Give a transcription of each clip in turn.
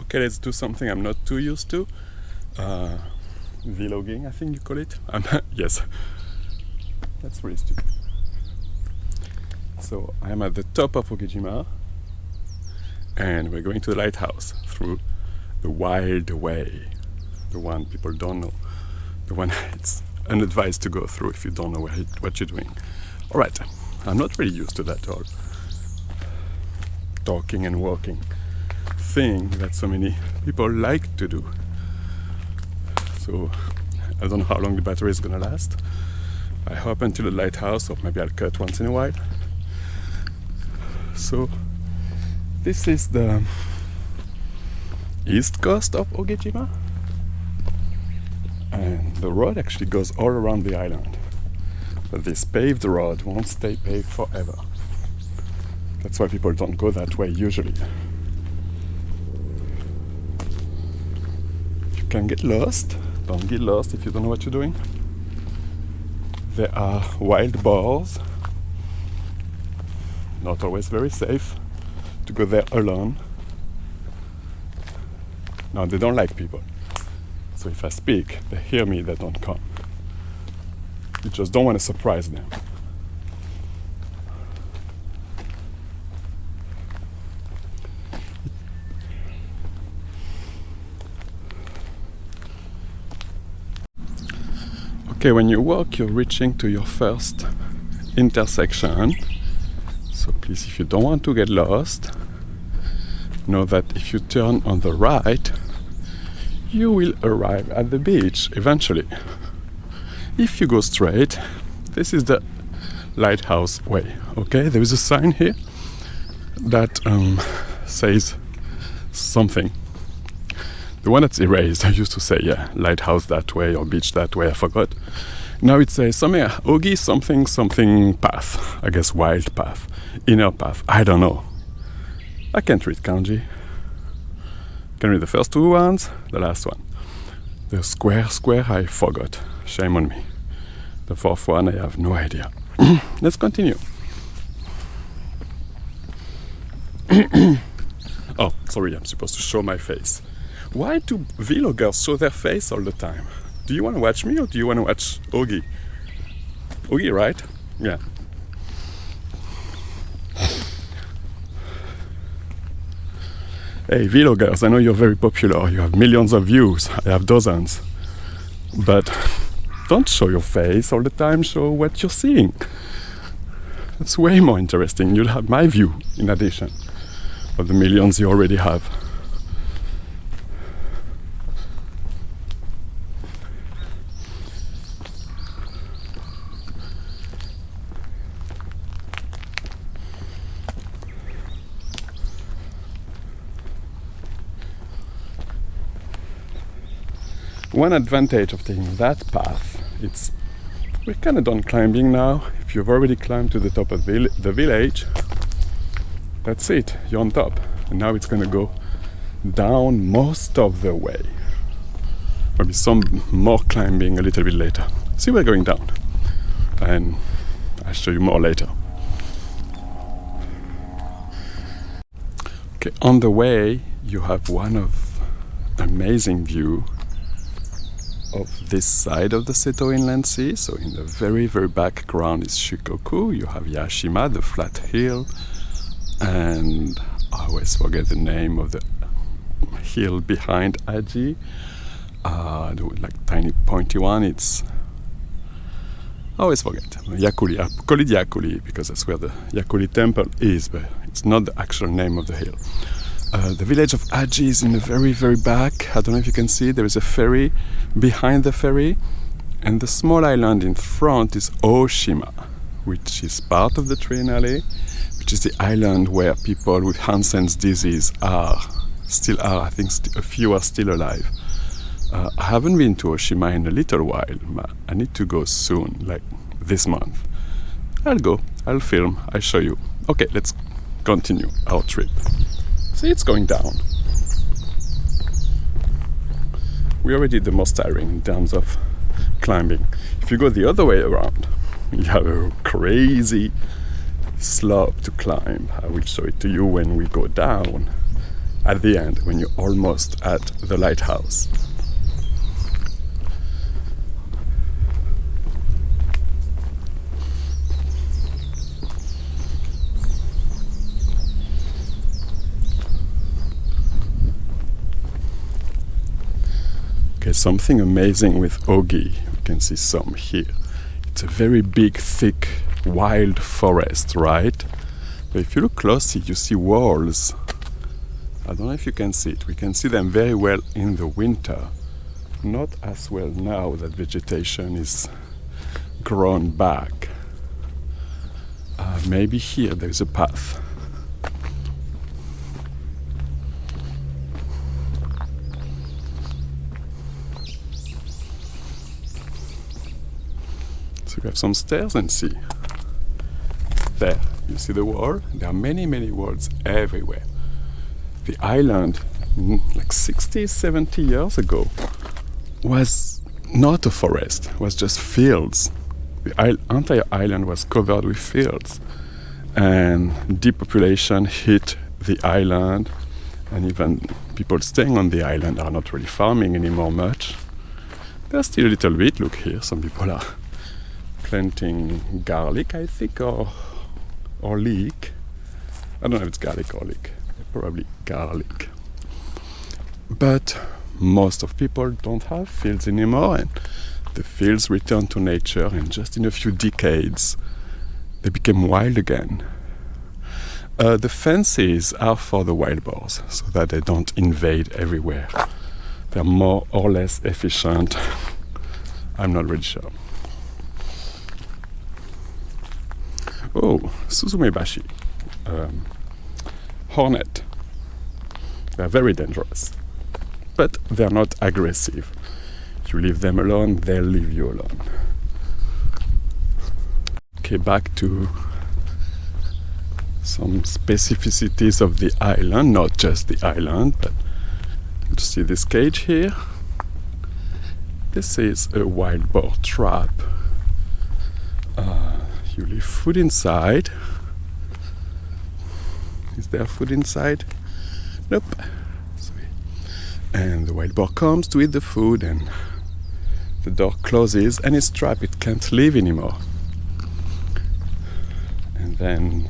Okay, let's do something I'm not too used to. Vlogging, I think you call it. Yes, that's really stupid. So I am at the top of Ogijima, and we're going to the lighthouse through the wild way, the one people don't know, the one it's unadvised to go through if you don't know what you're doing. All right, I'm not really used to that at all. Talking and walking thing that so many people like to do. So I don't know how long the battery is gonna last. I hope until the lighthouse, or maybe I'll cut once in a while. So this is the east coast of Ogijima, and the road actually goes all around the island. But this paved road won't stay paved forever. That's why people don't go that way usually. You can get lost. Don't get lost if you don't know what you're doing. There are wild boars. Not always very safe to go there alone. No, they don't like people. So if I speak, they hear me, they don't come. You just don't want to surprise them. Okay, when you walk, you're reaching to your first intersection. So please, if you don't want to get lost, know that if you turn on the right, you will arrive at the beach eventually. If you go straight, this is the lighthouse way. Okay, there is a sign here that says something. The one that's erased, I used to say, yeah, lighthouse that way or beach that way, I forgot. Now it says somewhere, Ogi something path. I guess wild path, inner path, I don't know. I can't read kanji. I can read the first two ones, the last one. The square, I forgot. Shame on me. The fourth one, I have no idea. Let's continue. Oh, sorry, I'm supposed to show my face. Why do vloggers show their face all the time? Do you want to watch me or do you want to watch Ogi? Ogi, right? Yeah. Hey, vloggers, I know you're very popular. You have millions of views. I have dozens. But don't show your face all the time. Show what you're seeing. That's way more interesting. You'll have my view in addition of the millions you already have. One advantage of taking that path, we're kind of done climbing now. If you've already climbed to the top of the village, that's it, you're on top. And now it's going to go down most of the way. Maybe some more climbing a little bit later. See, we're going down. And I'll show you more later. Okay, on the way, you have one of amazing view of this side of the Seto Inland Sea. So in the very background is Shikoku. You have Yashima, the flat hill, and I always forget the name of the hill behind Aji. The like tiny pointy one. It's I always forget. Yakuli. I call it Yakuli because that's where the Yakuli temple is, but it's not the actual name of the hill. The village of Aji is in the very back. I don't know if you can see. There is a ferry behind the ferry, and the small island in front is Oshima, which is part of the Triennale, which is the island where people with Hansen's disease still are. I think a few are still alive. I haven't been to Oshima in a little while. I need to go soon, like this month. I'll go, I'll film, I'll show you. Okay, let's continue our trip. See, it's going down. We already did the most tiring in terms of climbing. If you go the other way around, you have a crazy slope to climb. I will show it to you when we go down. at the end when you're almost at the lighthouse. Okay, something amazing with Ogi. You can see some here. It's a very big, thick, wild forest, right? But if you look closely, you see walls. I don't know if you can see it. We can see them very well in the winter. Not as well now that vegetation is grown back. Maybe here there's a path. So we have some stairs and see. There, you see the wall? There are many, many walls everywhere. The island, like 60, 70 years ago, was not a forest, was just fields. The entire island was covered with fields. And depopulation hit the island, and even people staying on the island are not really farming anymore much. There's still a little bit, look here, some people are planting garlic, I think, or leek. I don't know if it's garlic or leek, probably garlic. But most of people don't have fields anymore, and the fields return to nature, and just in a few decades they became wild again. The fences are for the wild boars, so that they don't invade everywhere. They're more or less efficient. I'm not really sure. Oh, Suzumebashi. Hornet. They're very dangerous. But they're not aggressive. If you leave them alone, they'll leave you alone. Okay, back to some specificities of the island, not just the island, but you see this cage here? This is a wild boar trap. You leave food inside. Is there food inside? Nope. And the wild boar comes to eat the food, and the door closes and it's trapped. It can't leave anymore. And then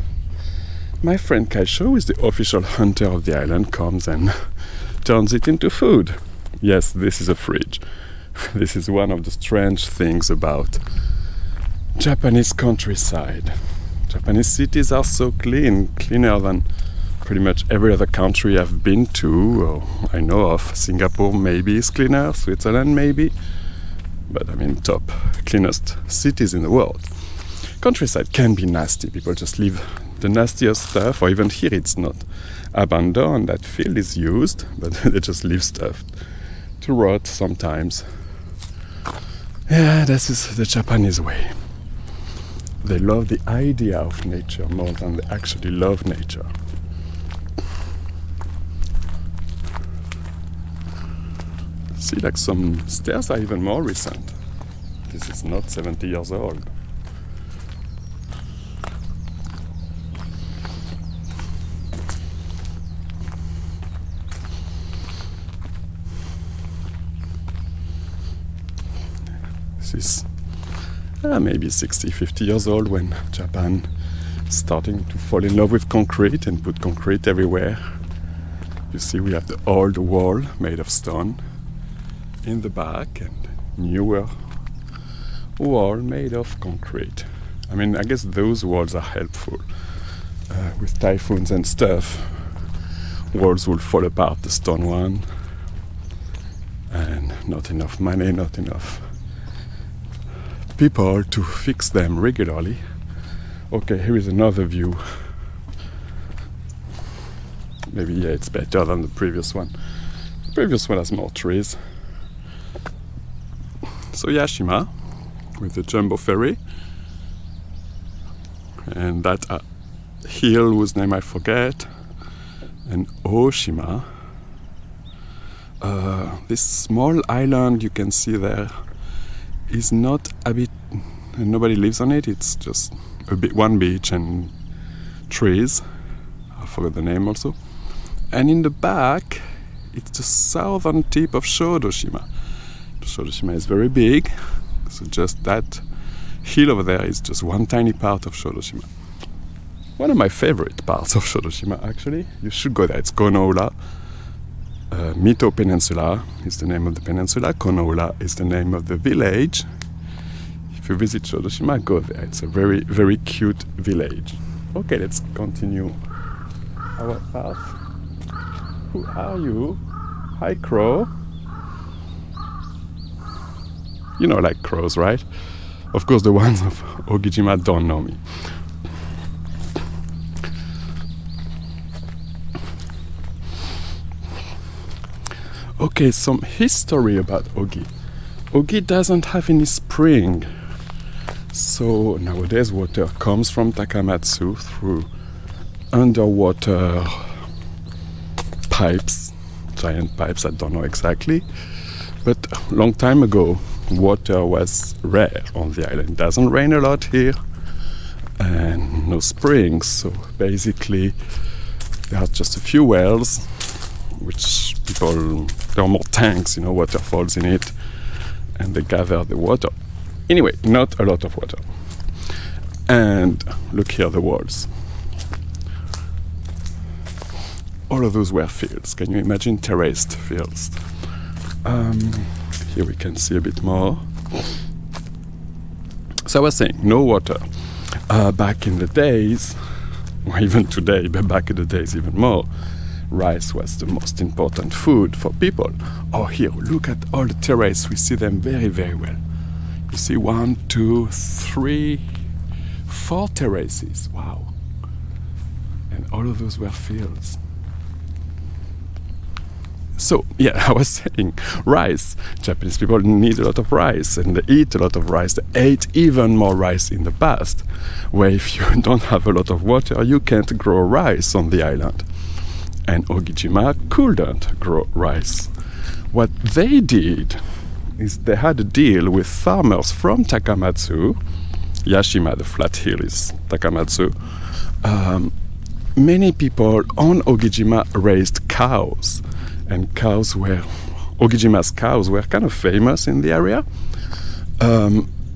my friend Kaisho, who is the official hunter of the island, comes and turns it into food. Yes, this is a fridge. This is one of the strange things about Japanese countryside. Japanese cities are so clean, cleaner than pretty much every other country I've been to, or I know of. Singapore maybe is cleaner, Switzerland maybe, but I mean top cleanest cities in the world. Countryside can be nasty. People just leave the nastiest stuff, or even here it's not abandoned. That field is used, but they just leave stuff to rot sometimes. Yeah, this is the Japanese way. They love the idea of nature more than they actually love nature. See, like some stairs are even more recent. This is not 70 years old. This is maybe 60, 50 years old, when Japan is starting to fall in love with concrete and put concrete everywhere. You see, we have the old wall made of stone in the back, and newer wall made of concrete. I mean, I guess those walls are helpful. With typhoons and stuff, walls will fall apart, the stone one, and not enough money, not enough people to fix them regularly. Okay, here is another view. Maybe, yeah, it's better than the previous one. The previous one has more trees. So Yashima, with the jumbo ferry, and that hill whose name I forget, and Oshima. This small island you can see there is not nobody lives on it. It's just one beach and trees. I forgot the name also. And in the back, it's the southern tip of Shodoshima. Shodoshima is very big, so just that hill over there is just one tiny part of Shodoshima. One of my favorite parts of Shodoshima, actually. You should go there. It's Konoura. Mito Peninsula is the name of the peninsula. Konoura is the name of the village. If you visit Shodoshima, go there. It's a very, very cute village. Okay, let's continue our path. Who are you? Hi, crow. You know, like crows, right? Of course, the ones of Ogijima don't know me. Okay, some history about Ogi. Ogi doesn't have any spring. So nowadays water comes from Takamatsu through underwater pipes, giant pipes, I don't know exactly. But a long time ago, water was rare on the island. It doesn't rain a lot here and no springs, so basically there are just a few wells which there are more tanks, waterfalls in it, and they gather the water. Anyway, not a lot of water. And look here, the walls. All of those were fields. Can you imagine terraced fields? Here we can see a bit more. So I was saying, no water. Back in the days, or even today, but back in the days even more, rice was the most important food for people. Oh, here, look at all the terraces. We see them very, very well. You see 1, 2, 3, 4 terraces. Wow. And all of those were fields. So, yeah, I was saying, rice. Japanese people need a lot of rice, and they eat a lot of rice. They ate even more rice in the past, where if you don't have a lot of water, you can't grow rice on the island. And Ogijima couldn't grow rice. What they did is they had a deal with farmers from Takamatsu. Yashima, the flat hill, is Takamatsu. Many people on Ogijima raised cows. And Ogijima's cows were kind of famous in the area.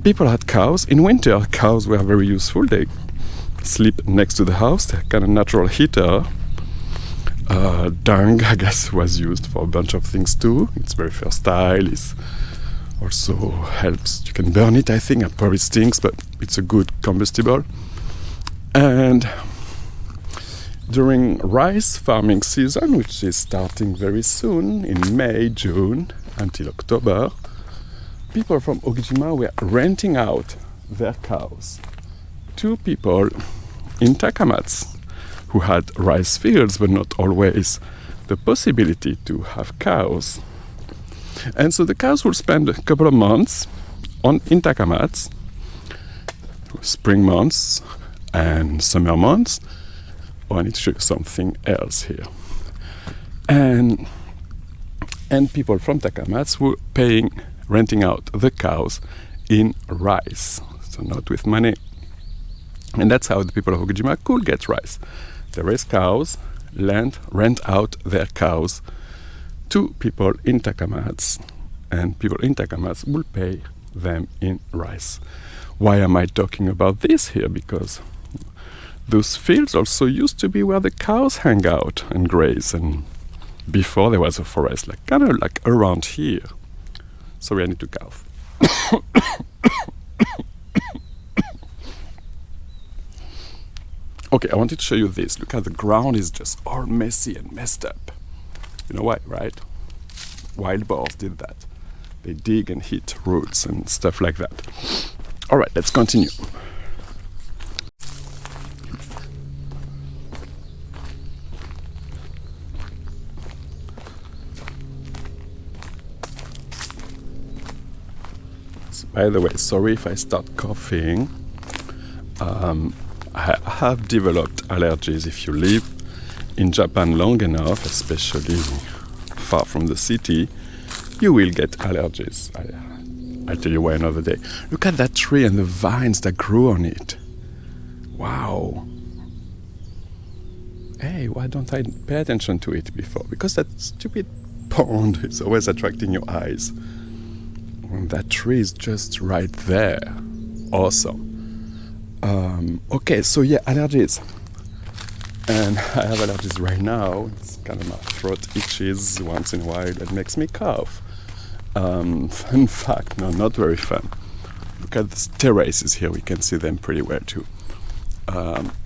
People had cows. In winter, cows were very useful. They sleep next to the house. They're kind of natural heater. Dung, I guess, was used for a bunch of things too. It's very versatile. It also helps. You can burn it, I think. It probably stinks, but it's a good combustible. And during rice farming season, which is starting very soon, in May, June, until October, people from Ogijima were renting out their cows to people in Takamatsu who had rice fields, but not always the possibility to have cows. And so the cows would spend a couple of months in Takamatsu, spring months and summer months. Oh, I need to show you something else here. And people from Takamatsu were renting out the cows in rice, so not with money. And that's how the people of Ogijima could get rice. They raise cows, rent out their cows to people in Takamatsu, and people in Takamatsu will pay them in rice. Why am I talking about this here? Because those fields also used to be where the cows hang out and graze, and before there was a forest, kind of like around here. Sorry, I need to cough. Okay, I wanted to show you this. Look how the ground is just all messy and messed up. You know why, right? Wild boars did that. They dig and hit roots and stuff like that. All right, let's continue. So, by the way, sorry if I start coughing. I have developed allergies. If you live in Japan long enough, especially far from the city, you will get allergies. I'll tell you why another day. Look at that tree and the vines that grew on it. Wow. hey, why don't I pay attention to it before? Because that stupid pond is always attracting your eyes. And that tree is just right there. Awesome. Okay, so yeah, allergies. And I have allergies right now. It's kind of my throat itches once in a while. That makes me cough. Fun fact, no, not very fun. Look at the terraces here. We can see them pretty well too.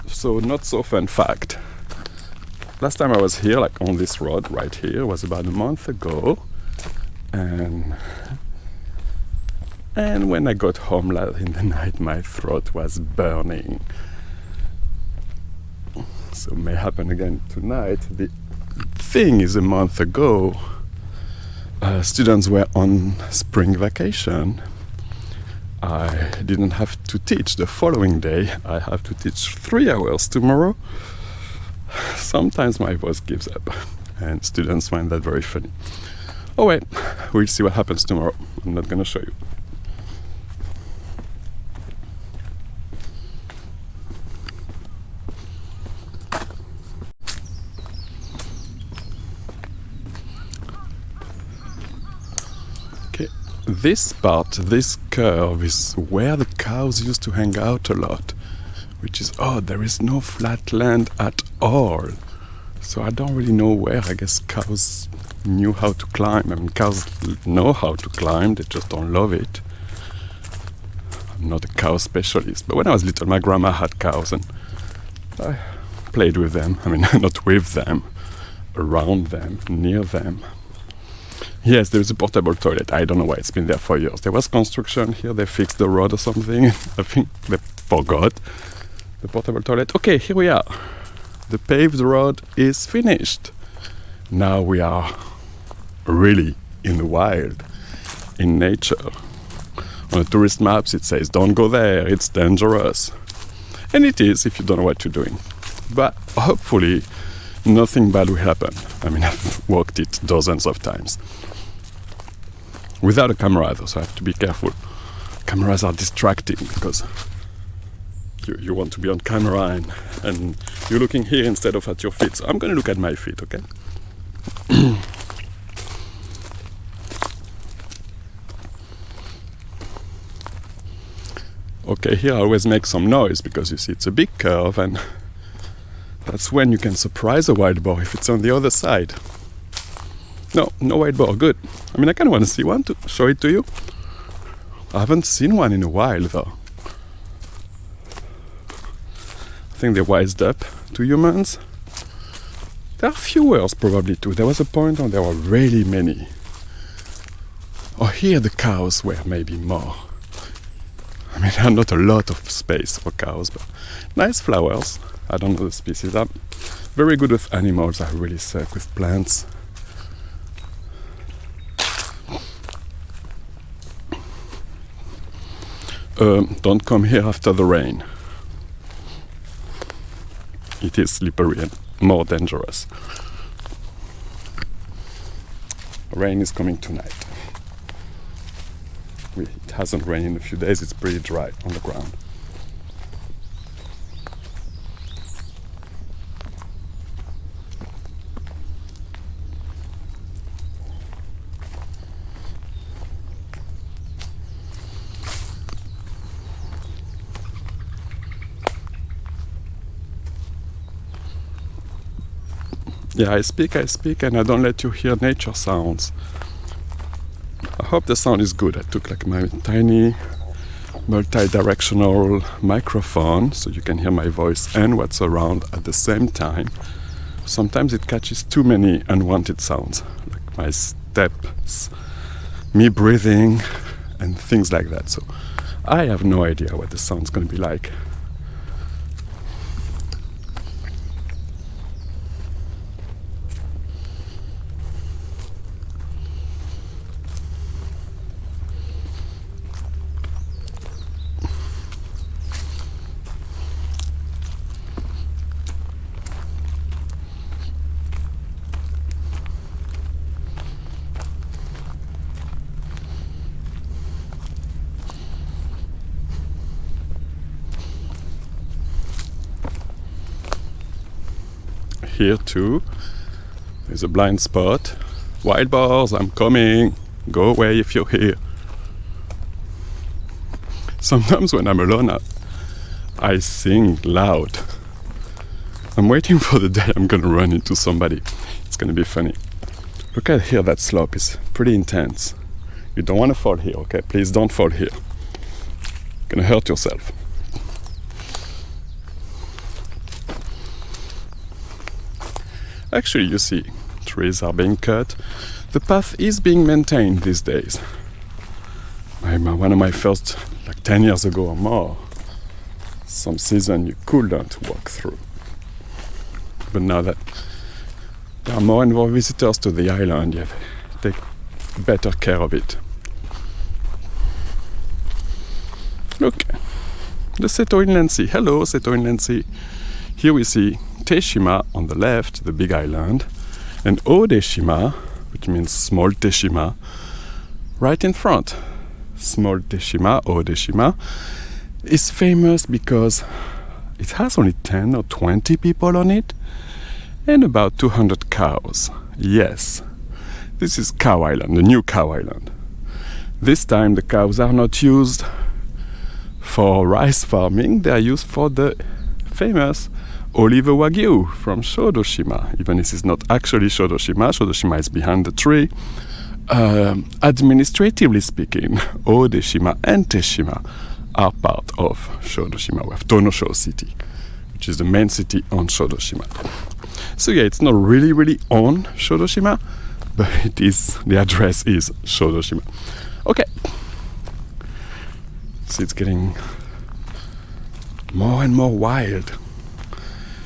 So not so fun fact. Last time I was here, like on this road right here, was about a month ago. And when I got home in the night, my throat was burning. So it may happen again tonight. The thing is, a month ago, students were on spring vacation. I didn't have to teach the following day. I have to teach 3 hours tomorrow. Sometimes my voice gives up, and students find that very funny. Oh wait, we'll see what happens tomorrow. I'm not gonna show you. This part, this curve, is where the cows used to hang out a lot, which is odd. There is no flat land at all. So I don't really know where. I guess cows knew how to climb. I mean, cows know how to climb, they just don't love it. I'm not a cow specialist, but when I was little, my grandma had cows and I played with them. I mean, not with them, around them, near them. Yes, there's a portable toilet. I don't know why, it's been there for years. There was construction here, they fixed the road or something. I think they forgot the portable toilet. Okay, here we are. The paved road is finished. Now we are really in the wild, in nature. On the tourist maps it says, don't go there, it's dangerous. And it is if you don't know what you're doing. But hopefully nothing bad will happen. I mean, I've walked it dozens of times. Without a camera though, so I have to be careful. Cameras are distracting because you want to be on camera and you're looking here instead of at your feet. So I'm going to look at my feet, okay? Okay, here I always make some noise because you see it's a big curve and that's when you can surprise a wild boar if it's on the other side. No wild boar, good. I mean, I kind of want to see one to show it to you. I haven't seen one in a while though. I think they wised up to humans. There are fewer probably too. There was a point when there were really many. Oh, here the cows were maybe more. I mean, there are not a lot of space for cows, but nice flowers. I don't know the species. I'm very good with animals. I really suck with plants. Don't come here after the rain. It is slippery and more dangerous. Rain is coming tonight. It hasn't rained in a few days, it's pretty dry on the ground. Yeah, I speak and I don't let you hear nature sounds. I hope the sound is good. I took like my tiny multi-directional microphone so you can hear my voice and what's around at the same time. Sometimes it catches too many unwanted sounds, like my steps, me breathing, and things like that. So I have no idea what the sound's going to be like. here too. There's a blind spot. Wild boars, I'm coming. Go away if you're here. Sometimes when I'm alone, I sing loud. I'm waiting for the day I'm gonna run into somebody. It's gonna be funny. Look at here, that slope is pretty intense. You don't want to fall here, okay? Please don't fall here. You're gonna hurt yourself. Actually, you see, trees are being cut. The path is being maintained these days. One of my first, like 10 years ago or more, some season you couldn't walk through. But now that there are more and more visitors to the island, you take better care of it. Look, the Seto Inland Sea. Hello, Seto Inland Sea. Here we see Teshima on the left, the big island, and Ogijima, which means small Teshima, right in front. Small Teshima, Ogijima, is famous because it has only 10 or 20 people on it and about 200 cows. Yes, this is Cow Island, the new Cow Island. This time the cows are not used for rice farming, they are used for the famous olive wagyu from Shodoshima. Even if it's not actually Shodoshima, Shodoshima is behind the tree. Administratively speaking, Ogijima and Teshima are part of Shodoshima. We have Tonosho City, which is the main city on Shodoshima. So yeah, it's not really on Shodoshima, but it is, the address is Shodoshima. Okay. So it's getting more and more wild.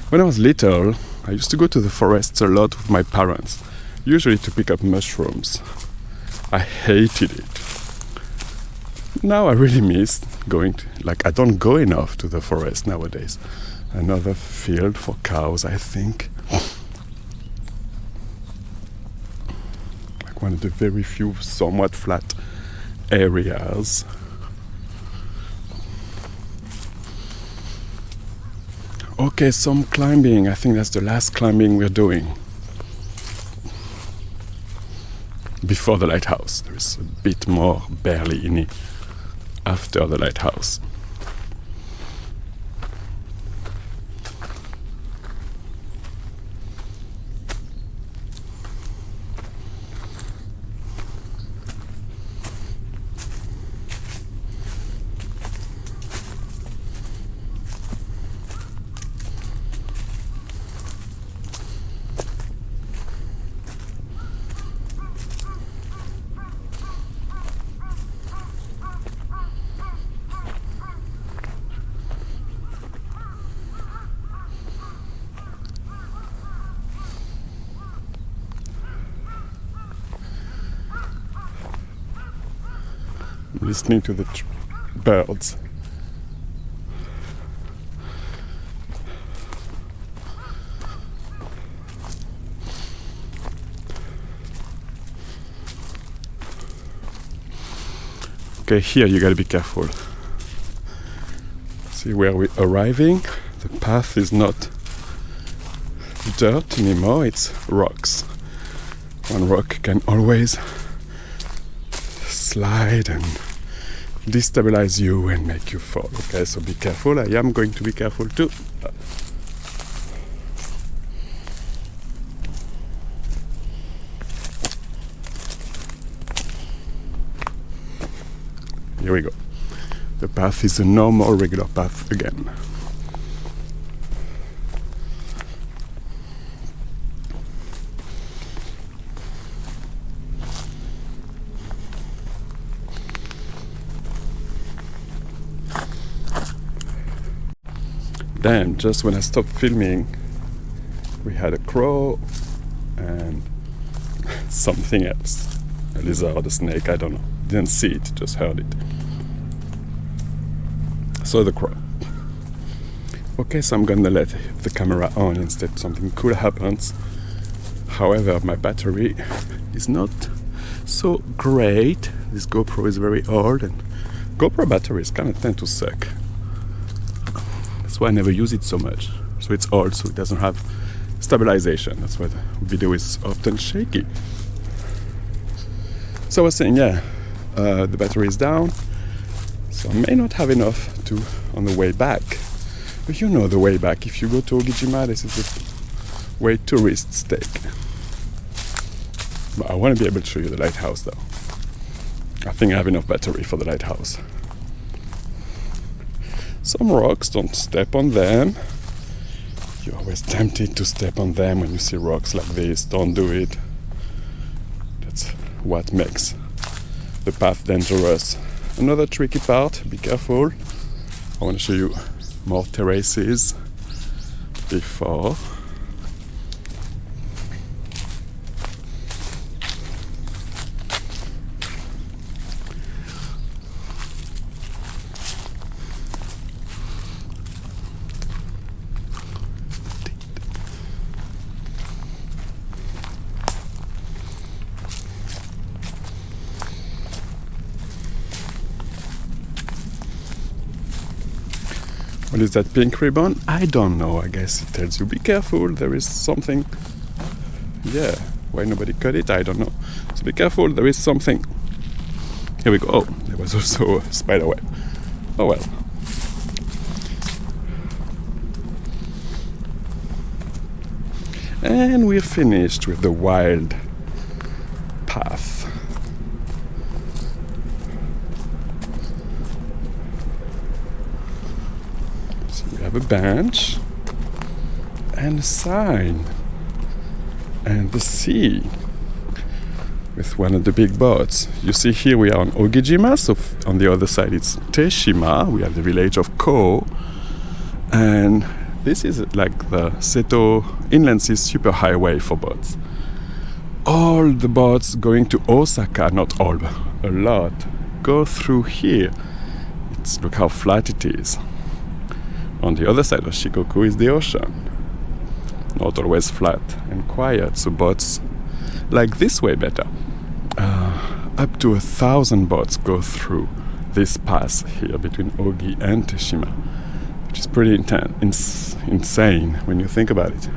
When I was little, I used to go to the forests a lot with my parents, usually to pick up mushrooms. I hated it. Now I really miss going to, I don't go enough to the forest nowadays. Another field for cows, I think. Like one of the very few somewhat flat areas. Okay, some climbing. I think that's the last climbing we're doing. Before the lighthouse. There is a bit more barely in it after the lighthouse. Listening to the birds. Okay, here you gotta be careful. See where we're arriving? The path is not dirt anymore, it's rocks. One rock can always slide and destabilize you and make you fall. Okay, so be careful. I am going to be careful too. Here we go. The path is a normal, regular path again. Then, just when I stopped filming, we had a crow and something else. A lizard, a snake, I don't know. Didn't see it, just heard it. Saw the crow. Okay, so I'm gonna let the camera on instead. Something cool happens. However, my battery is not so great. This GoPro is very old and GoPro batteries kind of tend to suck. That's why I never use it so much. So it's old, so it doesn't have stabilization. That's why the video is often shaky. So I was saying, yeah, the battery is down, so I may not have enough on the way back. But you know the way back. If you go to Ogijima, this is the way tourists take. But I want to be able to show you the lighthouse, though. I think I have enough battery for the lighthouse. Some rocks, don't step on them. You're always tempted to step on them when you see rocks like this. Don't do it. That's what makes the path dangerous. Another tricky part, be careful. I want to show you more terraces before. What is that pink ribbon? I don't know. I guess it tells you be careful. There is something. Yeah, why nobody cut it? I don't know. So be careful. There is something. Here we go. Oh, there was also a spider web. Oh well. And we're finished with the wild path. A bench and a sign and the sea with one of the big boats. You see here we are on Ogijima, so on the other side it's Teshima. We have the village of Ko, and this is like the Seto Inland Sea superhighway for boats. All the boats going to Osaka, not all, but a lot, go through here. Look how flat it is. On the other side of Shikoku is the ocean. Not always flat and quiet, so boats like this way better. Up to 1,000 boats go through this pass here between Ogi and Teshima, which is pretty insane when you think about it.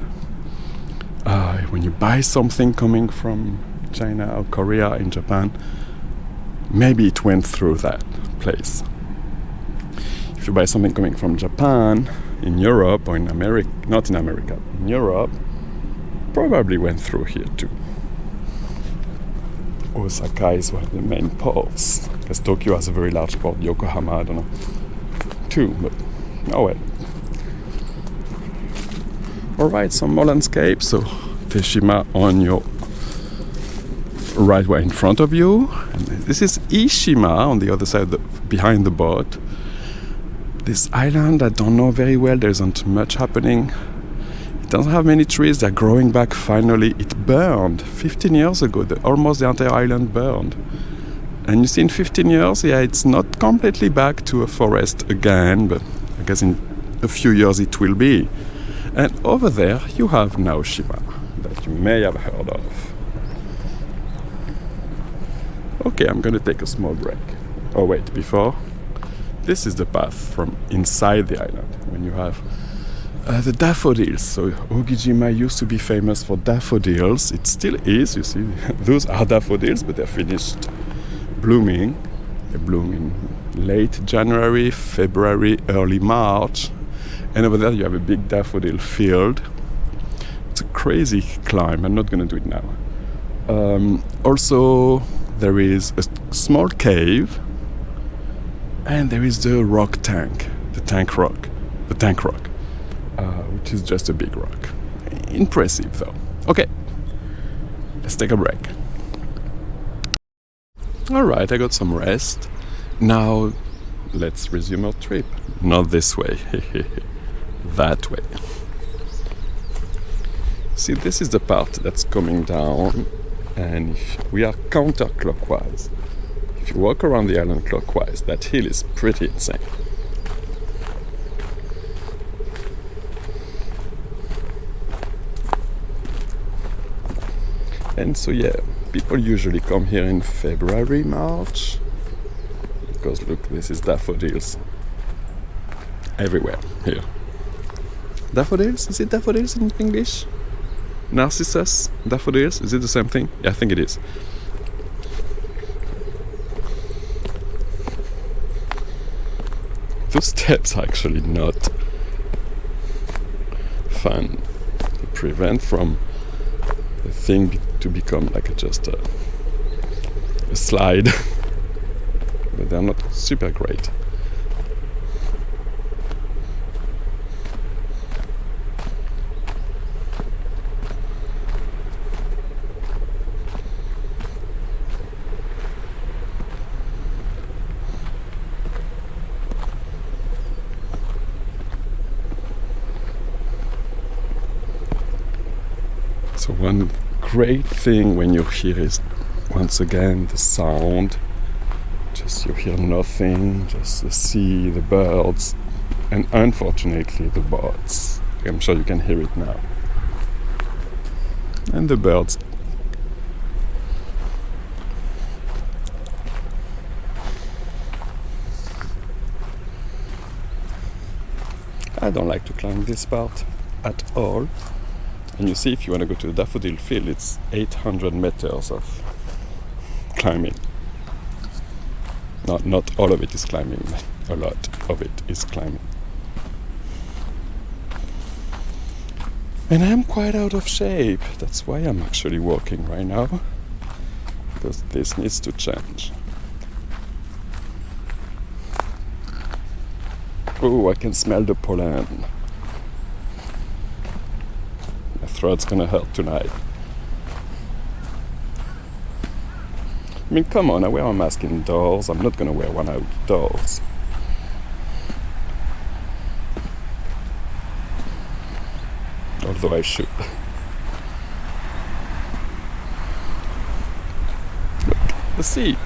When you buy something coming from China or Korea in Japan, maybe it went through that place. If you buy something coming from Japan, in Europe, or in America, not in America, in Europe, probably went through here too. Osaka is one of the main ports, because Tokyo has a very large port, Yokohama, I don't know, too, but oh well. Alright, some more landscape, so Teshima on your right way in front of you, and this is Ishima on the other side, behind the boat. This island I don't know very well, there isn't much happening. It doesn't have many trees, they're growing back finally. It burned 15 years ago, almost the entire island burned. And you see in 15 years, yeah, it's not completely back to a forest again, but I guess in a few years it will be. And over there you have Naoshima, that you may have heard of. Okay, I'm gonna take a small break. Oh wait, before. This is the path from inside the island, when you have the daffodils. So Ogijima used to be famous for daffodils. It still is, you see. Those are daffodils, but they're finished blooming. They bloom in late January, February, early March. And over there you have a big daffodil field. It's a crazy climb. I'm not going to do it now. Also, there is a small cave. And there is the rock tank, the tank rock, which is just a big rock. Impressive though. Okay, let's take a break. Alright, I got some rest. Now, let's resume our trip. Not this way, that way. See, this is the part that's coming down, and if we are counterclockwise. If you walk around the island clockwise, that hill is pretty insane. And so yeah, people usually come here in February, March, because look, this is daffodils everywhere here. Daffodils? Is it daffodils in English? narcissus daffodils. Is it the same thing? Yeah, I think it is. Those steps are actually not fun to prevent from the thing to become like just a slide. But they're not super great. So one great thing when you're here is, once again, the sound. Just you hear nothing, just the sea, the birds, and unfortunately the boats. I'm sure you can hear it now. And the birds. I don't like to climb this part at all. And you see, if you want to go to the daffodil field, it's 800 meters of climbing. Not all of it is climbing, but a lot of it is climbing. And I'm quite out of shape. That's why I'm actually walking right now, because this needs to change. Oh, I can smell the pollen. My throat's gonna hurt tonight. I mean, come on, I wear a mask indoors. I'm not gonna wear one outdoors. Although I should. Look, the sea.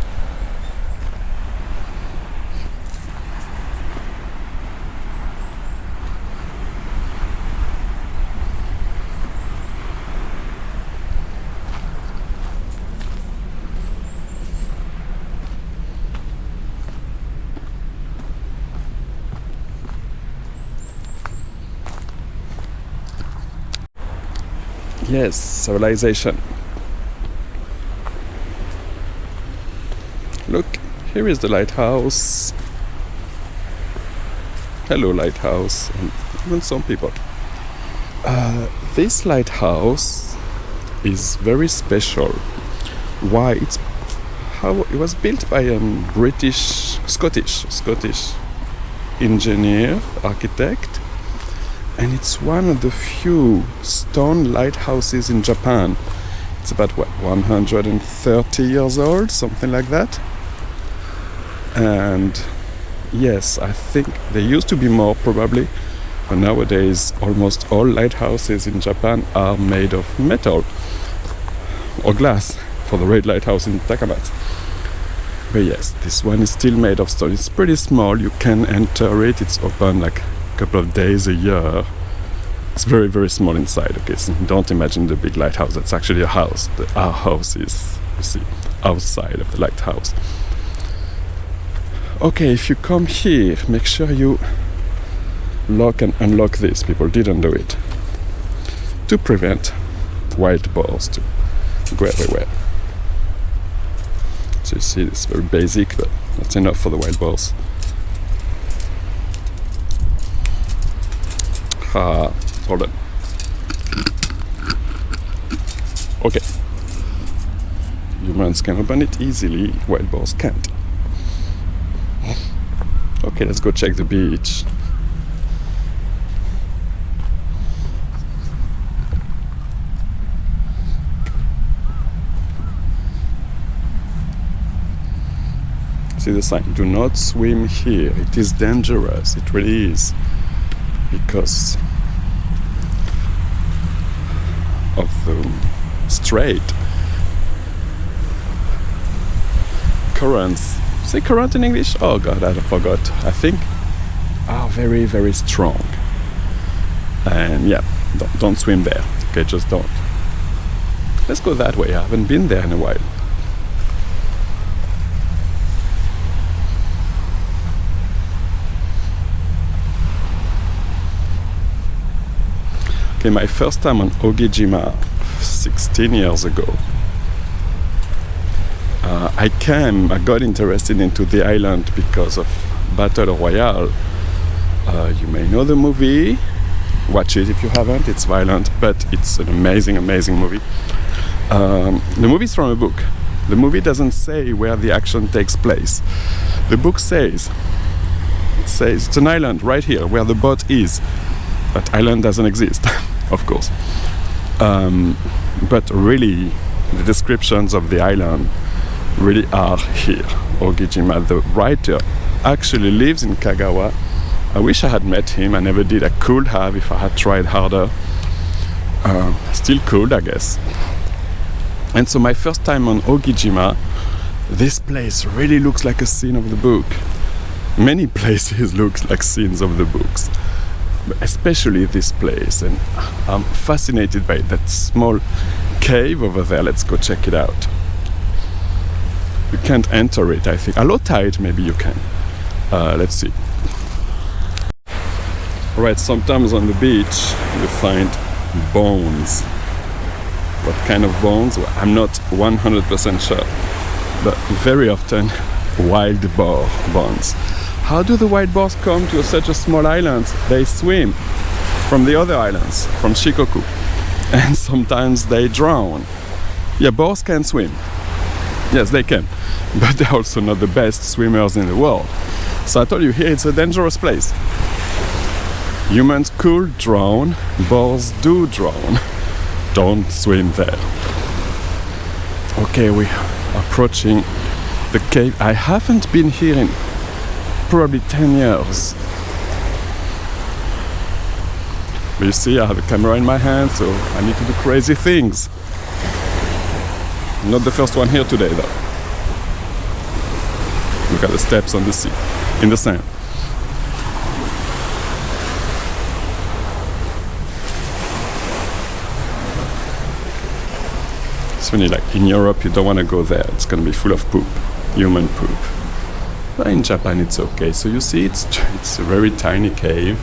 Yes, civilization. Look, here is the lighthouse. Hello, lighthouse, and even some people. This lighthouse is very special. Why? It's how it was built by a Scottish engineer, architect. And it's one of the few stone lighthouses in Japan. It's about, 130 years old, something like that. And yes, I think there used to be more probably, but nowadays almost all lighthouses in Japan are made of metal or glass, for the Red Lighthouse in Takamatsu. But yes, this one is still made of stone. It's pretty small, you can enter it, it's open like couple of days a year. It's very, very small inside. Okay, so don't imagine the big lighthouse. That's actually a house. Our house is, you see, outside of the lighthouse. Okay, if you come here, make sure you lock and unlock this. People didn't do it to prevent wild boars to go everywhere. So you see, it's very basic, but that's enough for the wild boars. Hold on. Okay. Humans can open it easily, wild boars can't. Okay, let's go check the beach. See the sign, do not swim here. It is dangerous, it really is. Because of the strait. Currents. Say current in English? Oh god, I forgot. I think are very, very strong. And yeah, don't swim there. Okay, just don't. Let's go that way. I haven't been there in a while. Okay, my first time on Ogijima 16 years ago. I got interested into the island because of Battle Royale. You may know the movie. Watch it if you haven't. It's violent, but it's an amazing, amazing movie. The movie is from a book. The movie doesn't say where the action takes place. The book says it's an island right here where the boat is. That island doesn't exist, of course. But really, the descriptions of the island really are here. Ogijima, the writer, actually lives in Kagawa. I wish I had met him. I never did. I could have if I had tried harder. Still could, I guess. And so my first time on Ogijima, this place really looks like a scene of the book. Many places look like scenes of the books, but especially this place. And I'm fascinated by that small cave over there. Let's go check it out. You can't enter it, I think. A low tide, maybe you can. Let's see. Alright, sometimes on the beach you find bones. What kind of bones? Well, I'm not 100% sure, but very often wild boar bones. How do the wild boars come to such a small island? They swim from the other islands, from Shikoku, and sometimes they drown. Yeah, boars can swim. Yes, they can, but they're also not the best swimmers in the world. So I told you, here it's a dangerous place. Humans could drown, boars do drown. Don't swim there. Okay, we're approaching the cave. I haven't been here in probably 10 years. But you see, I have a camera in my hand, so I need to do crazy things. Not the first one here today, though. Look at the steps on the sea, in the sand. It's funny, like in Europe, you don't want to go there. It's going to be full of poop, human poop. But in Japan, it's okay. So you see, it's a very tiny cave,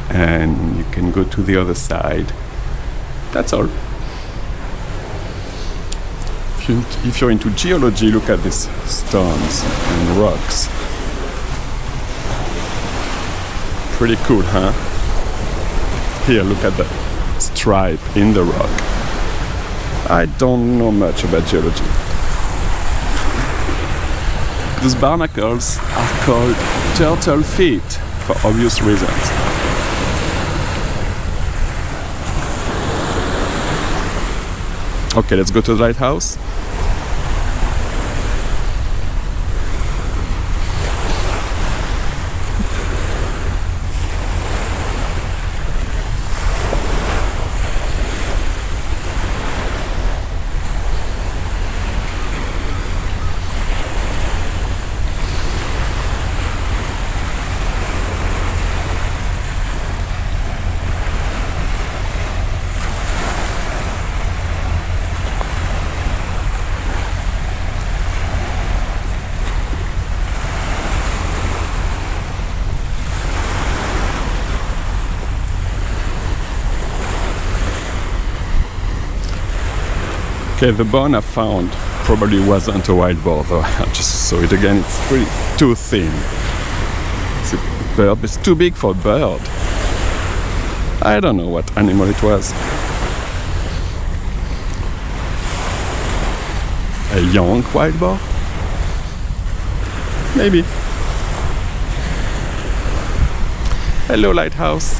and you can go to the other side. That's all. If you're into geology, look at these stones and rocks. Pretty cool, huh? Here, look at the stripe in the rock. I don't know much about geology. These barnacles are called turtle feet for obvious reasons. Okay, let's go to the lighthouse. Okay, the bone I found probably wasn't a wild boar, though. I just saw it again. It's pretty too thin. It's a bird, but it's too big for a bird. I don't know what animal it was. A young wild boar? Maybe. Hello, lighthouse.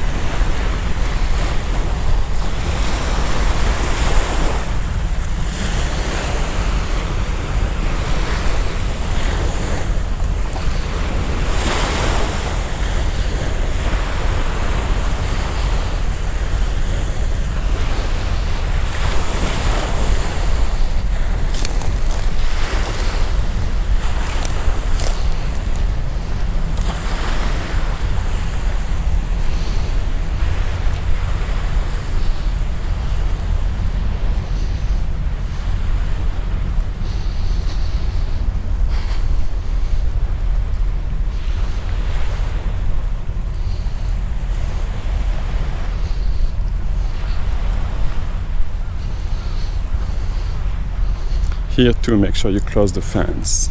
Here too, make sure you close the fence.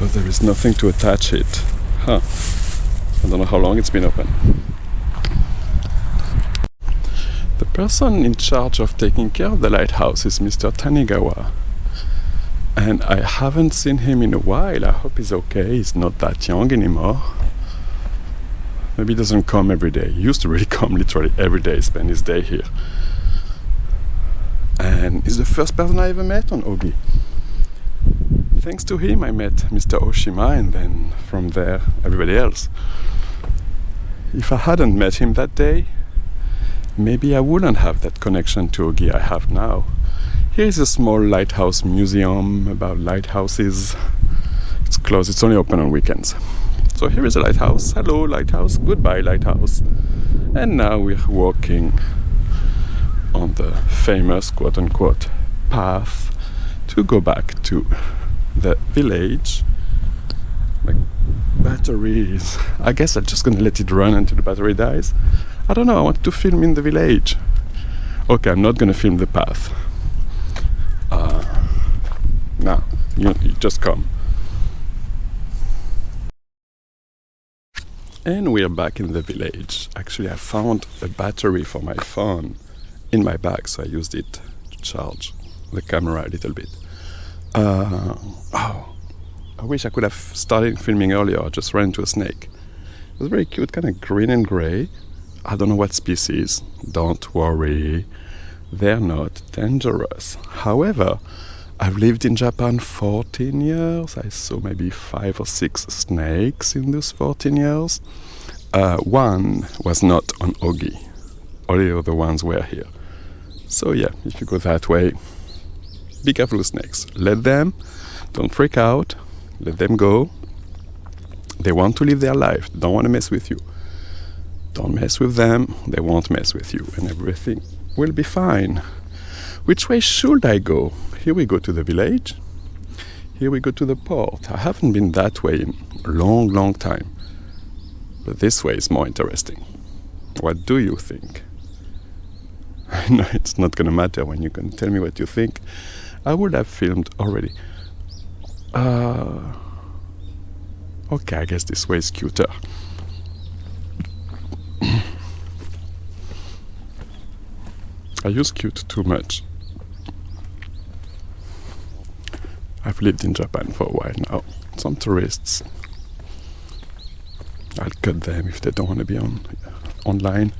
But there is nothing to attach it. Huh. I don't know how long it's been open. The person in charge of taking care of the lighthouse is Mr. Tanigawa. And I haven't seen him in a while. I hope he's okay. He's not that young anymore. Maybe he doesn't come every day. He used to really come literally every day, spend his day here. And he's the first person I ever met on Ogi. Thanks to him I met Mr. Oshima, and then from there everybody else. If I hadn't met him that day, maybe I wouldn't have that connection to Ogi I have now. Here is a small lighthouse museum about lighthouses. It's closed, it's only open on weekends. So here is a lighthouse. Hello lighthouse, goodbye lighthouse. And now we're walking on the famous quote-unquote path to go back to the village. My battery is... I guess I'm just gonna let it run until the battery dies. I don't know, I want to film in the village. Okay, I'm not gonna film the path. No, you just come. And we are back in the village. Actually, I found a battery for my phone in my bag, so I used it to charge the camera a little bit. I wish I could have started filming earlier. I just ran into a snake. It was very cute, kind of green and gray. I don't know what species. Don't worry, they're not dangerous. However, I've lived in Japan 14 years. I saw maybe 5 or 6 snakes in those 14 years. One was not on Ogi. All the other ones were here. So yeah, if you go that way, be careful with snakes. Let them, don't freak out, let them go. They want to live their life, they don't want to mess with you. Don't mess with them, they won't mess with you, and everything will be fine. Which way should I go? Here we go to the village. Here we go to the port. I haven't been that way in a long, long time. But this way is more interesting. What do you think? I know it's not going to matter when you can tell me what you think. I would have filmed already. Okay, I guess this way is cuter. I use cute too much. I've lived in Japan for a while now. Some tourists, I'll cut them if they don't want to be online.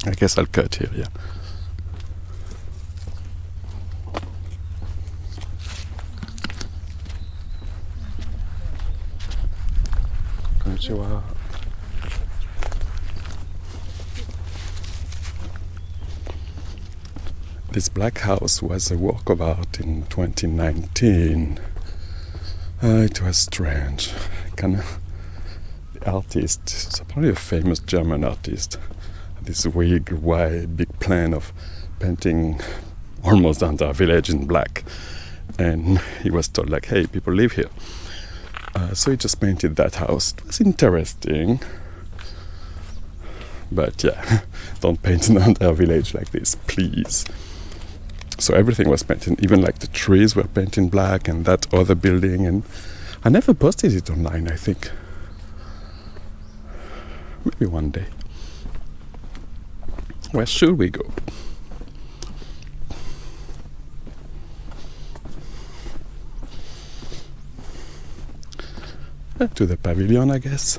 I guess I'll cut here, yeah. Konnichiwa. This black house was a work of art in 2019. It was strange. The artist, it's probably a famous German artist, this wig, wide, big plan of painting almost the entire village in black. And he was told like, hey, people live here. So he just painted that house. It was interesting. But yeah, don't paint the entire village like this, please. So everything was painted, even like the trees were painted black, and that other building, and I never posted it online, I think. Maybe one day. Where should we go? To the pavilion, I guess.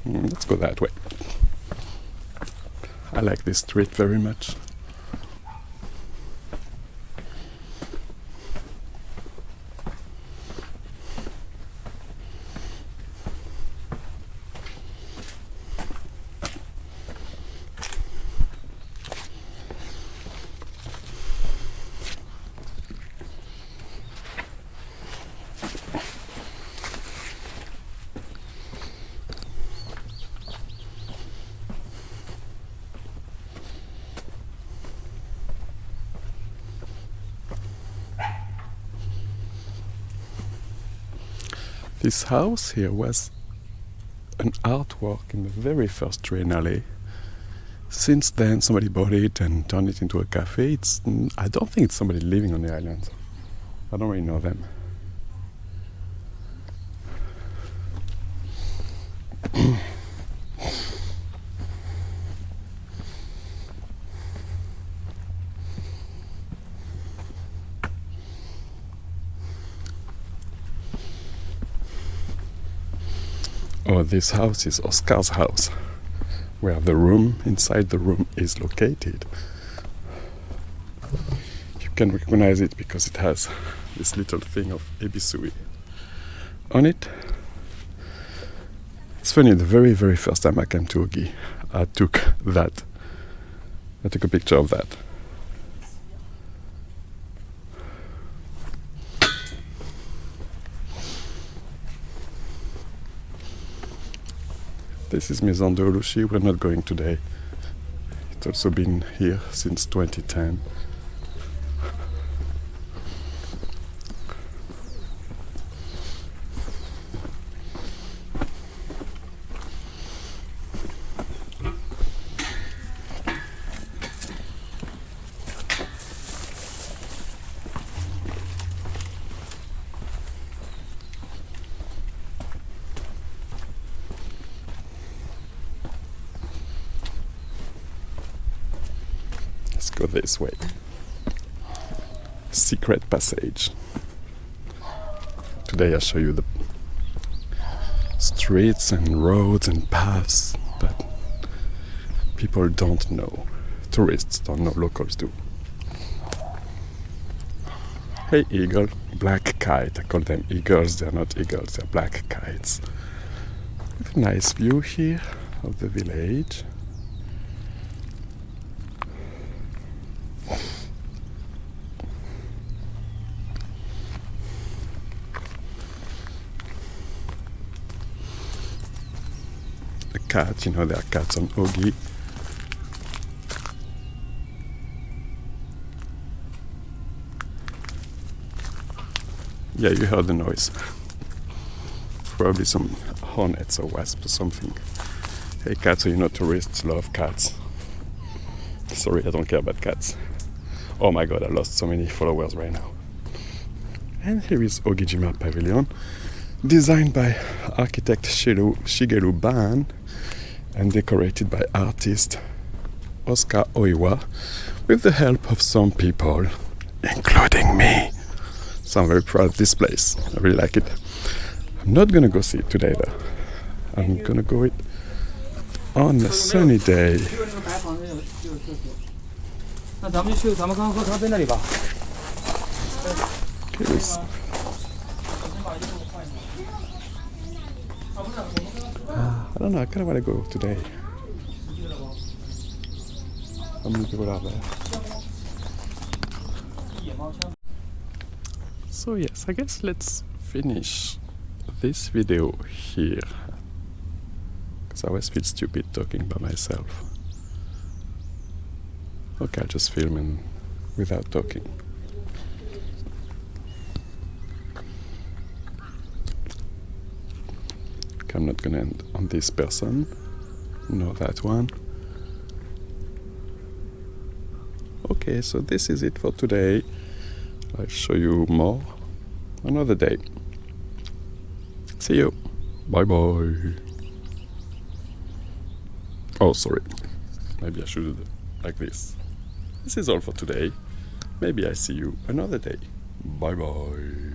Let's go that way. I like this street very much. This house here was an artwork in the very first Triennale. Since then, somebody bought it and turned it into a cafe. I don't think it's somebody living on the island. I don't really know them. Oh, this house is Oscar's house, where the room inside the room is located. You can recognize it because it has this little thing of ebisui on it. It's funny, the very, very first time I came to Ogi, I took a picture of that. This is Maison de Olushi. We're not going today. It's also been here since 2010. Let's go this way. Secret passage. Today I show you the streets and roads and paths that people don't know. Tourists don't know, locals do. Hey eagle, black kite. I call them eagles, they're not eagles, they're black kites. We have a nice view here of the village. Cat, you know, there are cats on Ogi. Yeah, you heard the noise. Probably some hornets or wasps or something. Hey cats, so you know tourists love cats. Sorry, I don't care about cats. Oh my god, I lost so many followers right now. And here is Ogijima Pavilion, designed by architect Shigeru Ban and decorated by artist Oscar Oiwa with the help of some people, including me. So I'm very proud of this place. I really like it. I'm not gonna go see it today though. I'm gonna go it on a sunny day. I don't know, I kind of want to go today. How many people are there? So yes, I guess let's finish this video here. Because I always feel stupid talking by myself. Okay, I'll just film without talking. I'm not gonna end on this person, nor that one. Okay, so this is it for today. I'll show you more another day. See you. Bye bye. Oh, sorry. Maybe I should do it like this. This is all for today. Maybe I see you another day. Bye bye.